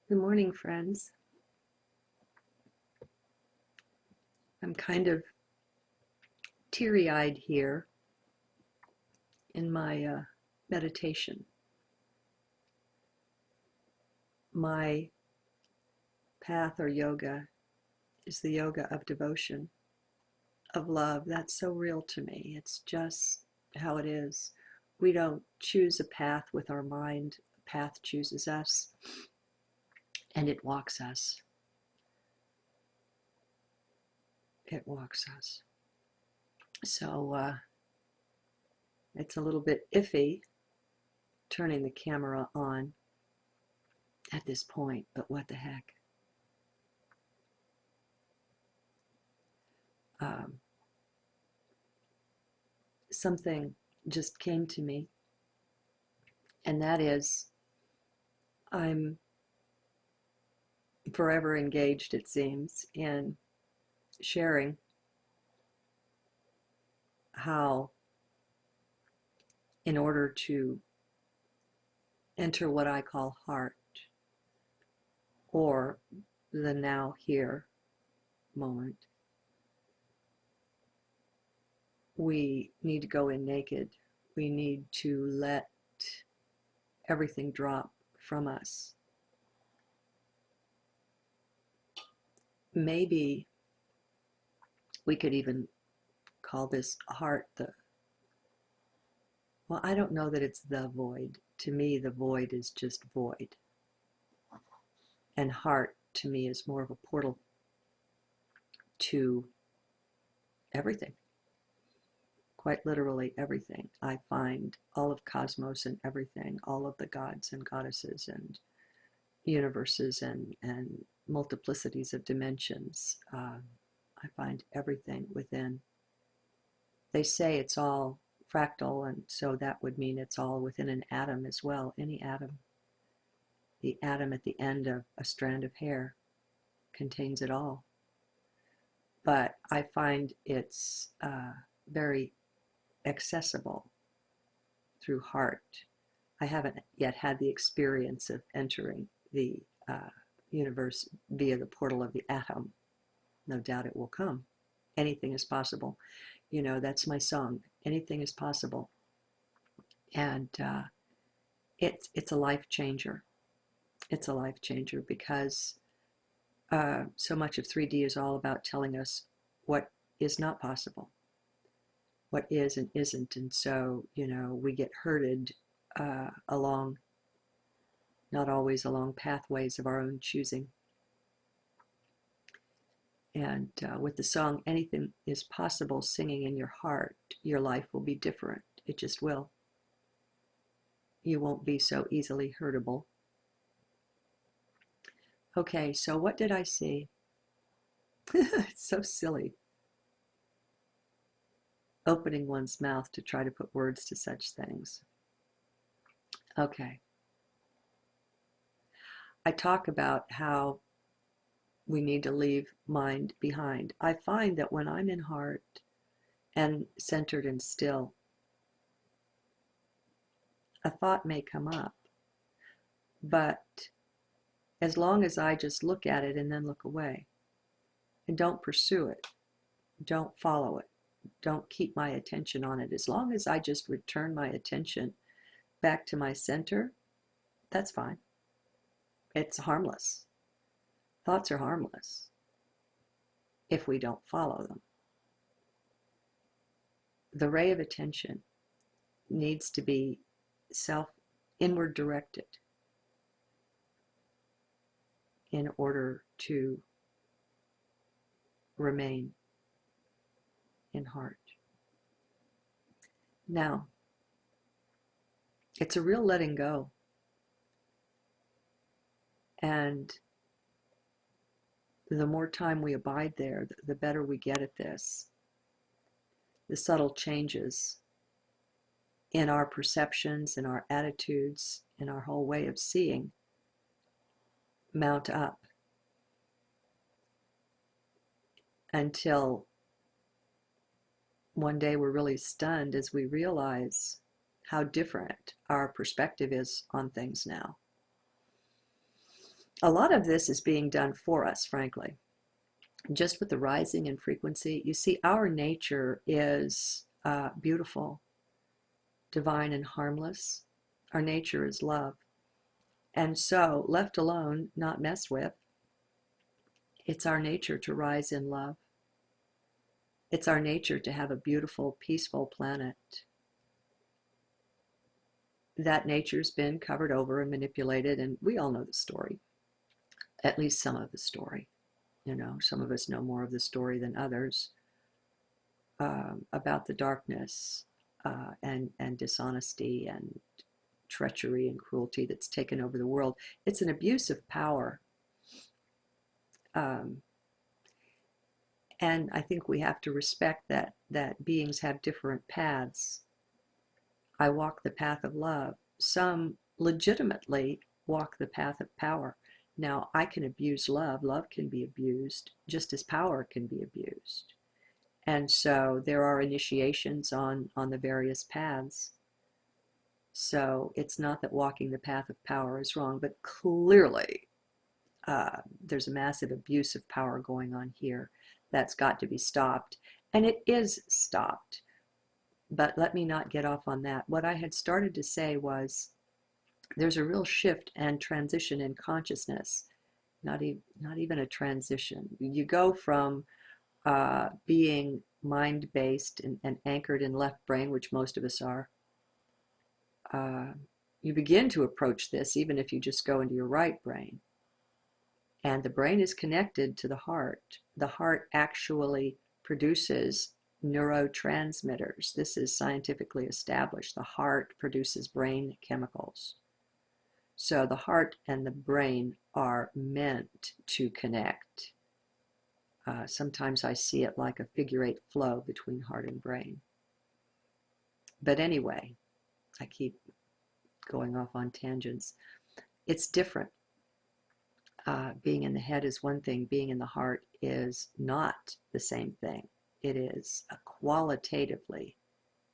Good morning, friends. I'm kind of teary-eyed here in my meditation. My path or yoga is the yoga of devotion, of love. That's so real to me. It's just how it is. We don't choose a path with our mind. A path chooses us, and it walks us. It walks us. So it's a little bit iffy turning the camera on at this point, but what the heck. Um, Something just came to me, and that is I'm forever engaged, it seems, in sharing how, in order to enter what I call heart, or the now here moment, we need to go in naked. We need to let everything drop from us. Maybe we could even call this heart well, I don't know that it's the void. To me, the void is just void. And heart, to me, is more of a portal to everything. Quite literally everything. I find all of cosmos and everything, all of the gods and goddesses and universes and multiplicities of dimensions. I find everything within. They say it's all fractal, and so that would mean it's all within an atom as well. Any atom. The atom at the end of a strand of hair contains it all. But I find it's very accessible through heart. I haven't yet had the experience of entering the universe via the portal of the atom. No doubt it will come. Anything is possible. You know, that's my song. Anything is possible. And it's a life changer. It's a life changer because so much of 3D is all about telling us what is not possible, what is and isn't. And so, you know, we get herded along, not always along pathways of our own choosing. And with the song, Anything is Possible, singing in your heart, your life will be different. It just will. You won't be so easily hurtable. Okay, so what did I see? It's so silly. Opening one's mouth to try to put words to such things. Okay. I talk about how we need to leave mind behind. I find that when I'm in heart and centered and still, a thought may come up, but as long as I just look at it and then look away and don't pursue it, don't follow it, don't keep my attention on it, as long as I just return my attention back to my center, that's fine. It's harmless. Thoughts are harmless if we don't follow them. The ray of attention needs to be inward directed in order to remain in heart. Now, it's a real letting go. And the more time we abide there, the better we get at this. The subtle changes in our perceptions, in our attitudes, in our whole way of seeing mount up until one day we're really stunned as we realize how different our perspective is on things now. a lot of this is being done for us, frankly. Just with the rising in frequency, you see, our nature is beautiful, divine, and harmless. Our nature is love. And so, left alone, not messed with, it's our nature to rise in love. It's our nature to have a beautiful, peaceful planet. That nature's been covered over and manipulated, and we all know the story, at least some of the story. You know, some of us know more of the story than others, about the darkness and dishonesty and treachery and cruelty that's taken over the world. It's an abuse of power. Um, and I think we have to respect that beings have different paths. I walk the path of love. Some legitimately walk the path of power. Now, I can abuse love. Love can be abused, just as power can be abused. And so there are initiations on the various paths. So it's not that walking the path of power is wrong, but clearly there's a massive abuse of power going on here. That's got to be stopped. And it is stopped. But let me not get off on that. What I had started to say was there's a real shift and transition in consciousness, not even a transition. You go from being mind-based and anchored in left brain, which most of us are. You begin to approach this even if you just go into your right brain. And the brain is connected to the heart. The heart actually produces neurotransmitters. This is scientifically established. The heart produces brain chemicals. So the heart and the brain are meant to connect. Sometimes I see it like a figure-8 flow between heart and brain. But anyway, I keep going off on tangents. It's different. Being in the head is one thing. Being in the heart is not the same thing. It is qualitatively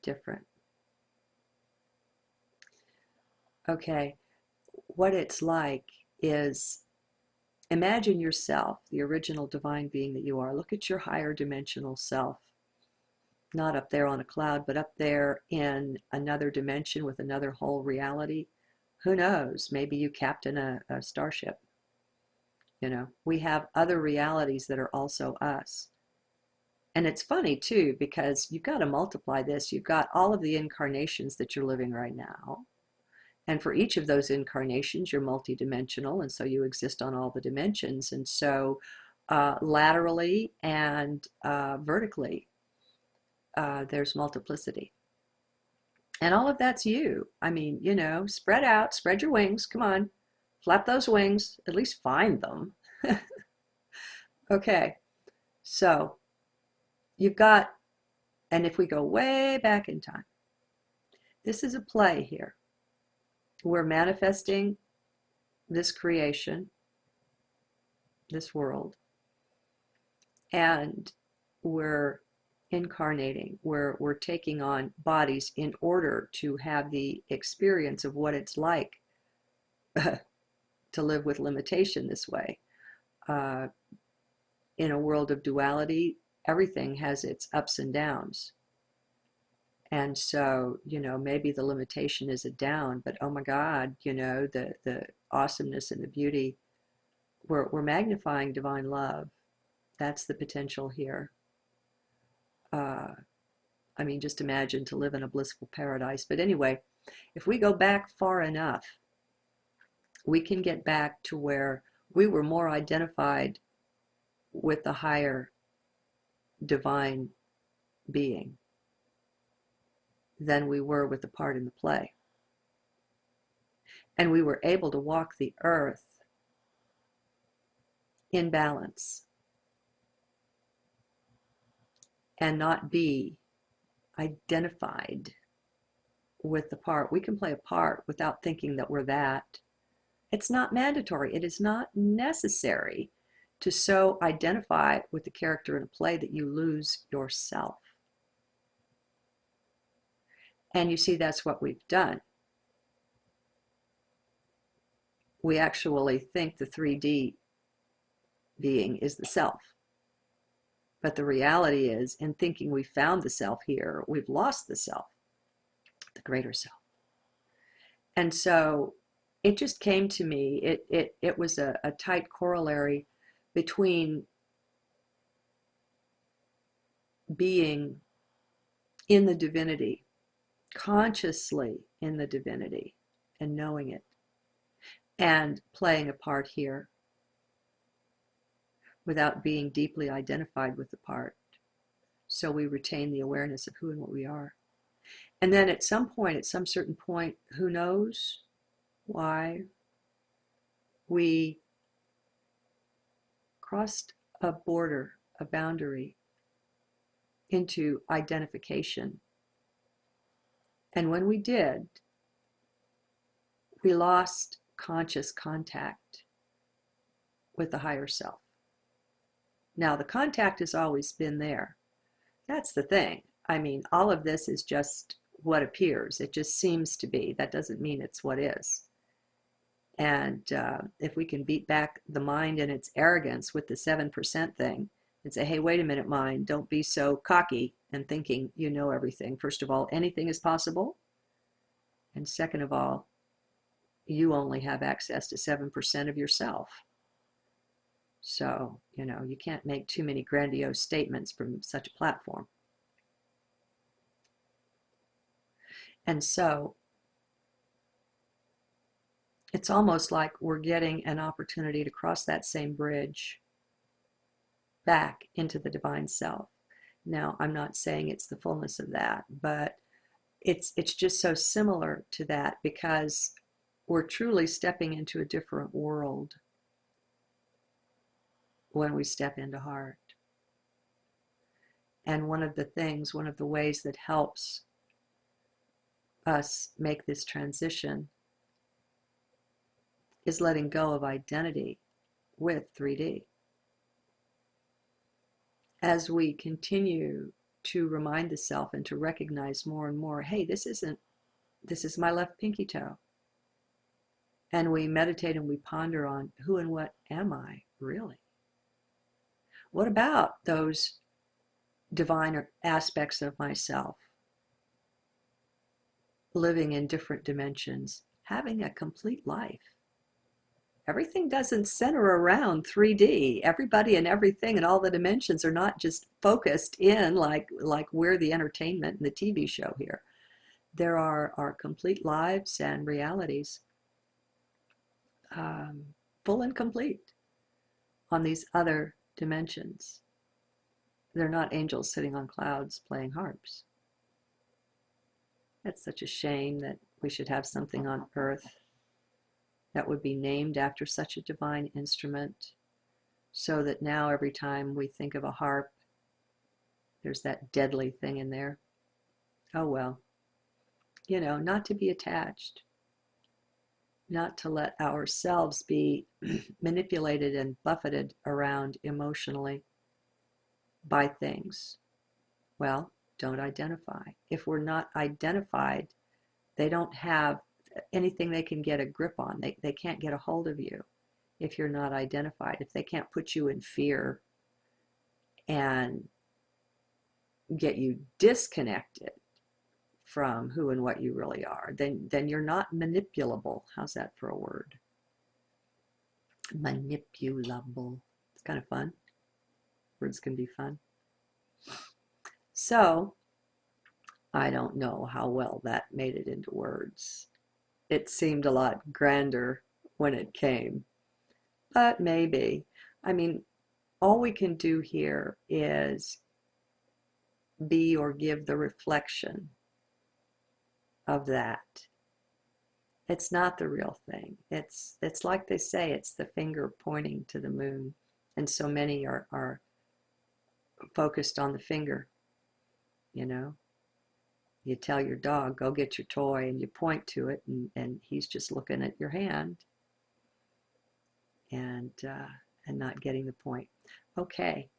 different. Okay, what it's like is, imagine yourself, the original divine being that you are. Look at your higher dimensional self. Not up there on a cloud, but up there in another dimension with another whole reality. Who knows? Maybe you captain a starship. You know, we have other realities that are also us. And it's funny too, because you've got to multiply this. You've got all of the incarnations that you're living right now. And for each of those incarnations, you're multidimensional. And so you exist on all the dimensions. And so laterally and vertically, there's multiplicity. And all of that's you. I mean, you know, spread out, spread your wings. Come on, flap those wings, at least find them. Okay, so you've got, and if we go way back in time, this is a play here. We're manifesting this creation, this world, and we're incarnating, we're taking on bodies in order to have the experience of what it's like to live with limitation this way. In a world of duality, everything has its ups and downs. And so, you know, maybe the limitation is a down, but oh my God, you know, the awesomeness and the beauty, we're magnifying divine love. That's the potential here. I mean, just imagine to live in a blissful paradise. But anyway, if we go back far enough, we can get back to where we were more identified with the higher divine being than we were with the part in the play. And we were able to walk the earth in balance and not be identified with the part. We can play a part without thinking that we're that. It's not mandatory. It is not necessary to so identify with the character in a play that you lose yourself. And you see, that's what we've done. we actually think the 3D being is the self. But the reality is, in thinking we found the self here, we've lost the self, the greater self. And so it just came to me, it was a tight corollary between being in the divinity, consciously in the divinity, and knowing it, and playing a part here without being deeply identified with the part. So we retain the awareness of who and what we are. And then at some point, at some certain point, who knows why, we crossed a border, a boundary into identification. And when we did, we lost conscious contact with the higher self. Now, the contact has always been there. That's the thing. I mean, all of this is just what appears. It just seems to be. That doesn't mean it's what is. And if we can beat back the mind and its arrogance with the 7% thing and say, hey, wait a minute, mind, don't be so cocky and thinking you know everything. First of all, anything is possible. And second of all, you only have access to 7% of yourself. So, you know, you can't make too many grandiose statements from such a platform. And so it's almost like we're getting an opportunity to cross that same bridge back into the divine self. Now, I'm not saying it's the fullness of that, but it's just so similar to that, because we're truly stepping into a different world when we step into heart. And one of the ways that helps us make this transition is letting go of identity with 3D. As we continue to remind the self and to recognize more and more, hey, this is my left pinky toe. And we meditate and we ponder on who and what am I really? What about those divine aspects of myself living in different dimensions, having a complete life? Everything doesn't center around 3D. Everybody and everything and all the dimensions are not just focused in like we're the entertainment and the TV show here. There are complete lives and realities, full and complete, on these other dimensions. They're not angels sitting on clouds playing harps. That's such a shame that we should have something on earth that would be named after such a divine instrument, so that now every time we think of a harp, there's that deadly thing in there. Oh well, you know, not to be attached, not to let ourselves be manipulated and buffeted around emotionally by things. Well, don't identify. If we're not identified, they don't have anything they can get a grip on. They can't get a hold of you if you're not identified. If they can't put you in fear and get you disconnected from who and what you really are, then you're not manipulable. How's that for a word? Manipulable. It's kind of fun. Words can be fun. So I don't know how well that made it into words. It seemed a lot grander when it came, but maybe. I mean, all we can do here is be or give the reflection of that. It's not the real thing. It's like they say, it's the finger pointing to the moon, and so many are focused on the finger, you know. You tell your dog, go get your toy, and you point to it, and he's just looking at your hand and not getting the point. Okay,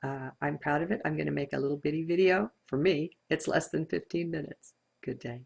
I'm proud of it. I'm going to make a little bitty video. For me, it's less than 15 minutes. Good day.